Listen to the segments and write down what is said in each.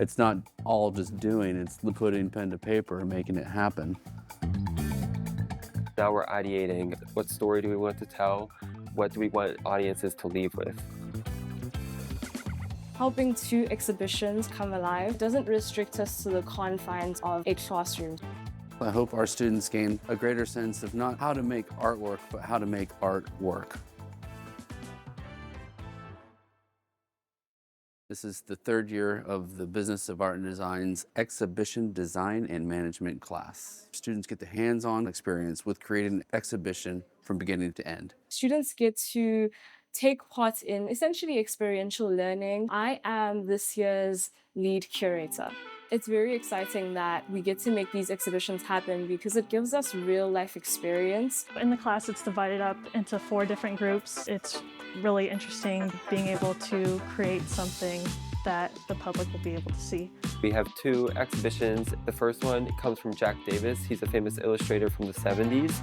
It's not all just doing, it's putting pen to paper and making it happen. Now we're ideating, what story do we want to tell? What do we want audiences to leave with? Helping two exhibitions come alive doesn't restrict us to the confines of a classroom. I hope our students gain a greater sense of not how to make artwork, but how to make art work. This is the third year of the Business of Art and Design's Exhibition Design and Management class. Students get the hands-on experience with creating an exhibition from beginning to end. Students get to take part in essentially experiential learning. I am this year's lead curator. It's very exciting that we get to make these exhibitions happen because it gives us real life experience. In the class, it's divided up into 4 different groups. It's really interesting being able to create something that the public will be able to see. We have 2 exhibitions. The first one comes from Jack Davis. He's a famous illustrator from the 70s.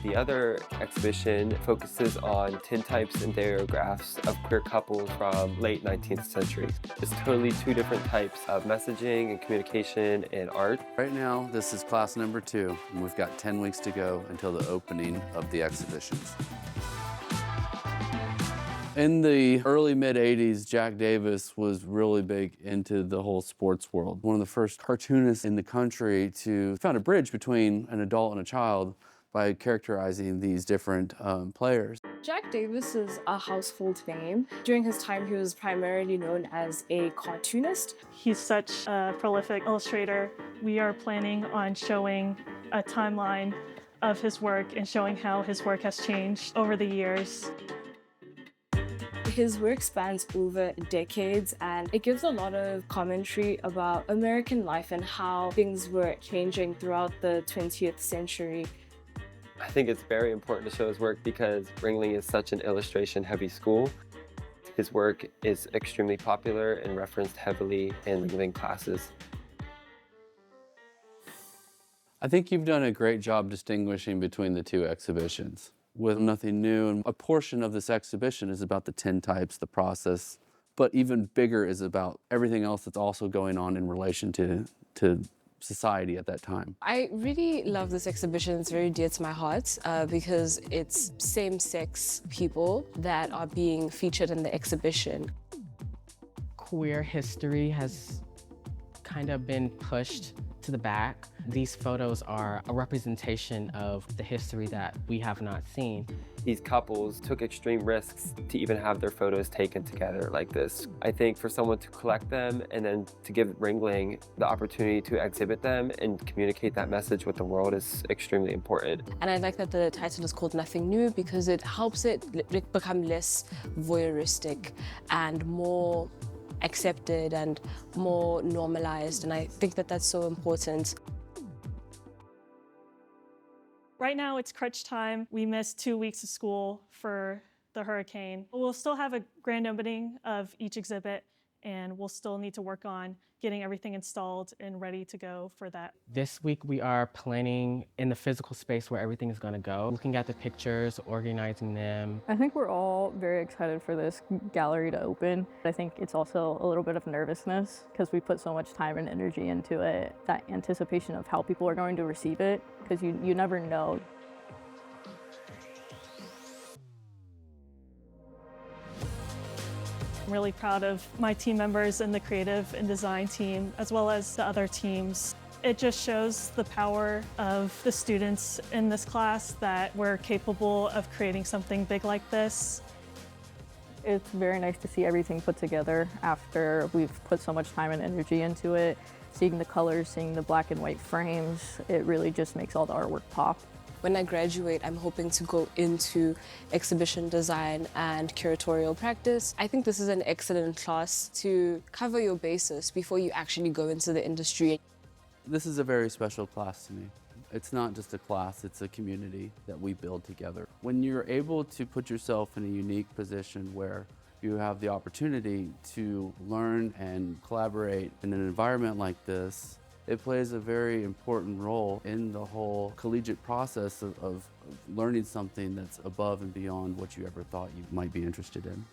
The other exhibition focuses on tintypes and daguerreographs of queer couples from late 19th century. It's totally 2 different types of messaging and communication and art. Right now, this is class number 2, and we've got 10 weeks to go until the opening of the exhibitions. In the early mid-'80s, Jack Davis was really big into the whole sports world. One of the first cartoonists in the country to found a bridge between an adult and a child by characterizing these different players. Jack Davis is a household name. During his time, he was primarily known as a cartoonist. He's such a prolific illustrator. We are planning on showing a timeline of his work and showing how his work has changed over the years. His work spans over decades, and it gives a lot of commentary about American life and how things were changing throughout the 20th century. I think it's very important to show his work because Ringling is such an illustration-heavy school. His work is extremely popular and referenced heavily in Ringling classes. I think you've done a great job distinguishing between the 2 exhibitions. With Nothing New, and a portion of this exhibition is about the tintypes, the process, but even bigger is about everything else that's also going on in relation to society at that time. I really love this exhibition. It's very dear to my heart because it's same-sex people that are being featured in the exhibition. Queer history has kind of been pushed to the back. These photos are a representation of the history that we have not seen. These couples took extreme risks to even have their photos taken together like this. I think for someone to collect them and then to give Ringling the opportunity to exhibit them and communicate that message with the world is extremely important. And I like that the title is called Nothing New because it helps it become less voyeuristic and more accepted and more normalized, and I think that that's so important. Right now it's crunch time. We missed 2 weeks of school for the hurricane. We'll still have a grand opening of each exhibit, and we'll still need to work on getting everything installed and ready to go for that. This week we are planning in the physical space where everything is going to go, looking at the pictures, organizing them. I think we're all very excited for this gallery to open. I think it's also a little bit of nervousness because we put so much time and energy into it, that anticipation of how people are going to receive it, because you never know. I'm really proud of my team members and the creative and design team, as well as the other teams. It just shows the power of the students in this class that we're capable of creating something big like this. It's very nice to see everything put together after we've put so much time and energy into it. Seeing the colors, seeing the black and white frames, it really just makes all the artwork pop. When I graduate, I'm hoping to go into exhibition design and curatorial practice. I think this is an excellent class to cover your basis before you actually go into the industry. This is a very special class to me. It's not just a class, it's a community that we build together. When you're able to put yourself in a unique position where you have the opportunity to learn and collaborate in an environment like this, it plays a very important role in the whole collegiate process of learning something that's above and beyond what you ever thought you might be interested in.